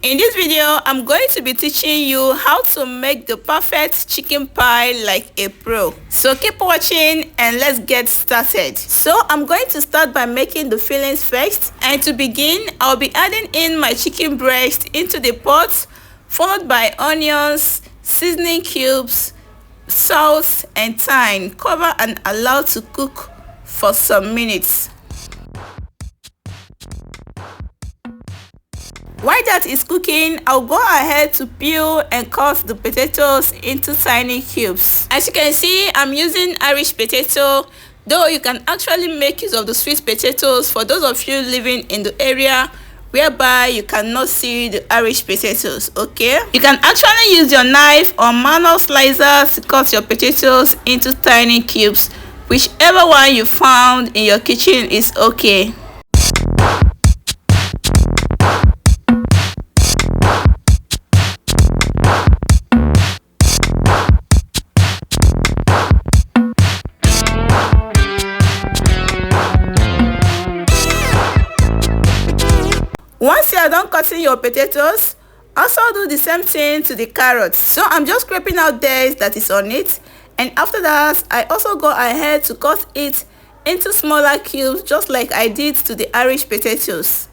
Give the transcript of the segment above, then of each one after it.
In this video, I'm going to be teaching you how to make the perfect chicken pie like a pro. So keep watching and let's get started. So I'm going to start by making the fillings first, and to begin, I'll be adding in my chicken breast into the pot, followed by onions, seasoning cubes, salt and thyme. Cover and allow to cook for some minutes. While that is cooking, I'll go ahead to peel and cut the potatoes into tiny cubes. As you can see, I'm using Irish potato, though you can actually make use of the sweet potatoes for those of you living in the area whereby you cannot see the Irish potatoes, okay? You can actually use your knife or manual slicer to cut your potatoes into tiny cubes. Whichever one you found in your kitchen is okay. Once you are done cutting your potatoes, also do the same thing to the carrots. So I'm just scraping out dirt that is on it, and after that I also go ahead to cut it into smaller cubes just like I did to the Irish potatoes.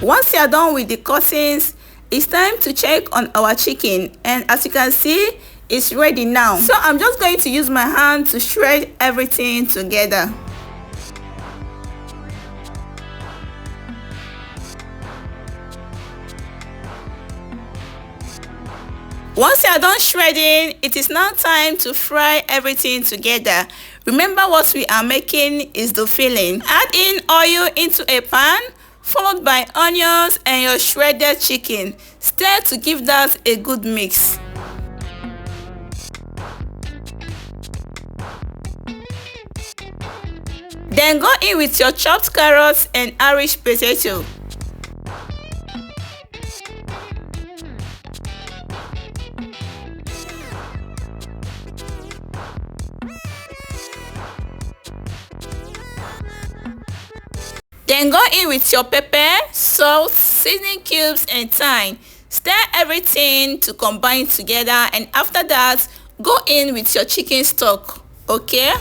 Once you are done with the cuttings, it's time to check on our chicken, and as you can see, it's ready now. So I'm just going to use my hand to shred everything together. Once you are done shredding, it is now time to fry everything together. Remember, what we are making is the filling. Add in oil into a pan, followed by onions and your shredded chicken. Stir to give that a good mix. Then go in with your chopped carrots and Irish potato. Then go in with your pepper, salt, seasoning cubes and thyme. Stir everything to combine together, and after that, go in with your chicken stock, okay?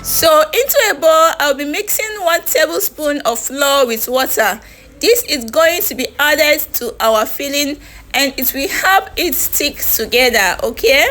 So into a bowl, I'll be mixing 1 tablespoon of flour with water. This is going to be added to our filling, and it will help it stick together, okay?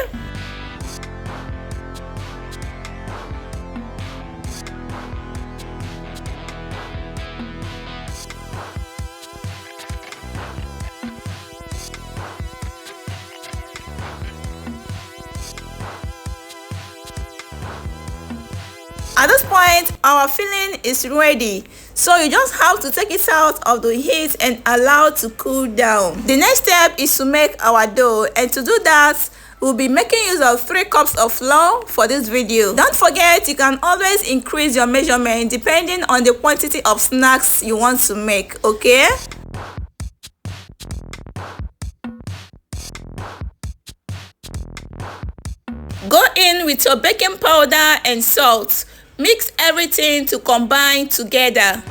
At this point, our filling is ready, so you just have to take it out of the heat and allow it to cool down. The next step is to make our dough, and to do that, we'll be making use of 3 cups of flour for this video. Don't forget, you can always increase your measurement depending on the quantity of snacks you want to make, okay? Go in with your baking powder and salt. Mix everything to combine together.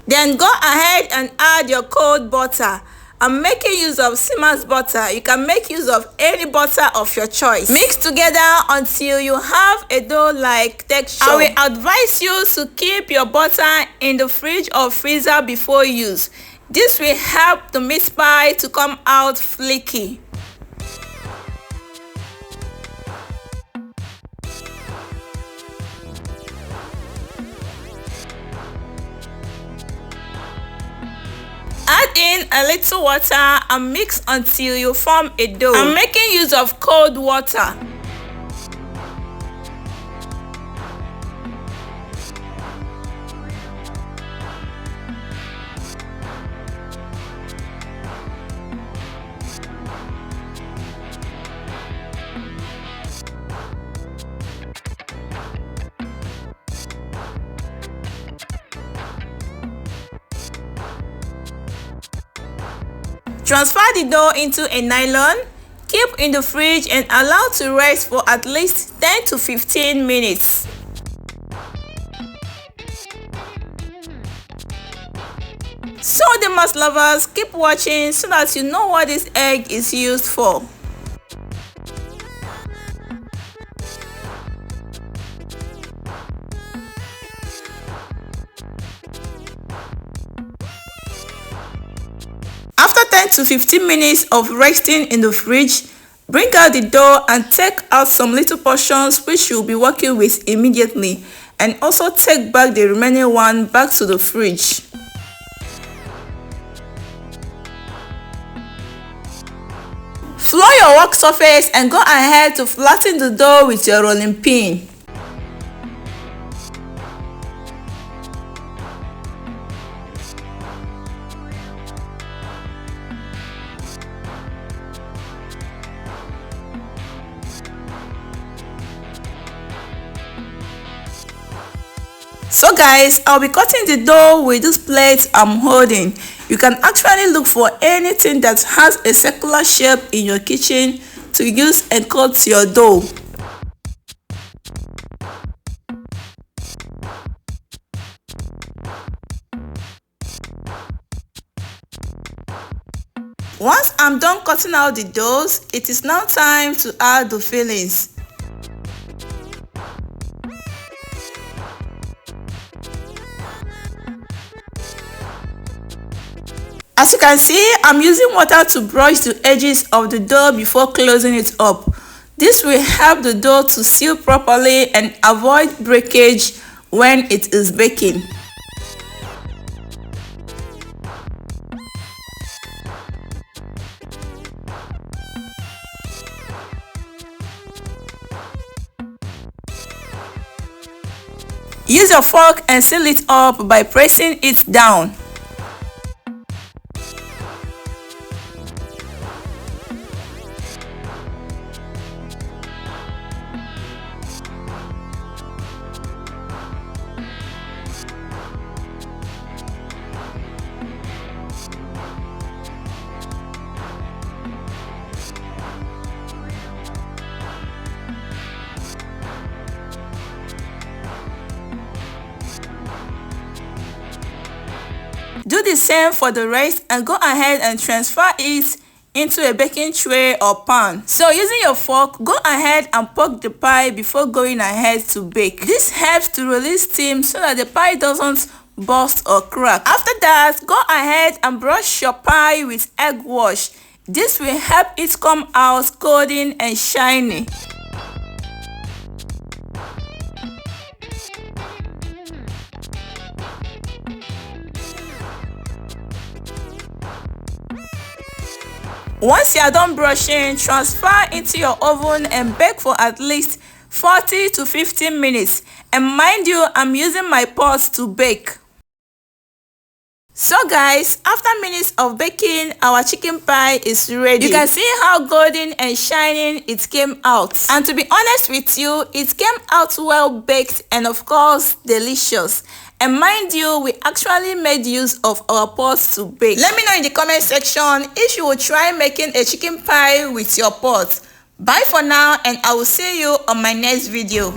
Then go ahead and add your cold butter. I'm making use of Siemens butter. You can make use of any butter of your choice. Mix together until you have a dough-like texture. I will advise you to keep your butter in the fridge or freezer before use. This will help the meat pie to come out flaky. Add in a little water and mix until you form a dough. I'm making use of cold water. Transfer the dough into a nylon, keep in the fridge and allow to rest for at least 10 to 15 minutes. So the math lovers, keep watching so that you know what this egg is used for. After 10 to 15 minutes of resting in the fridge, bring out the dough and take out some little portions which you'll be working with immediately, and also take back the remaining one back to the fridge. Flour your work surface and go ahead to flatten the dough with your rolling pin. So guys, I'll be cutting the dough with this plate I'm holding. You can actually look for anything that has a circular shape in your kitchen to use and cut your dough. Once I'm done cutting out the doughs, it is now time to add the fillings. As you can see, I'm using water to brush the edges of the dough before closing it up. This will help the dough to seal properly and avoid breakage when it is baking. Use your fork and seal it up by pressing it down. Do the same for the rest and go ahead and transfer it into a baking tray or pan. So using your fork, go ahead and poke the pie before going ahead to bake. This helps to release steam so that the pie doesn't burst or crack. After that, go ahead and brush your pie with egg wash. This will help it come out golden and shiny. Once you are done brushing, transfer into your oven and bake for at least 40 to 50 minutes. And mind you, I'm using my pot to bake. So guys, after minutes of baking, our chicken pie is ready. You can see how golden and shining it came out. And to be honest with you, it came out well baked and of course delicious. And mind you, we actually made use of our pots to bake. Let me know in the comment section if you will try making a chicken pie with your pot. Bye for now, and I will see you on my next video.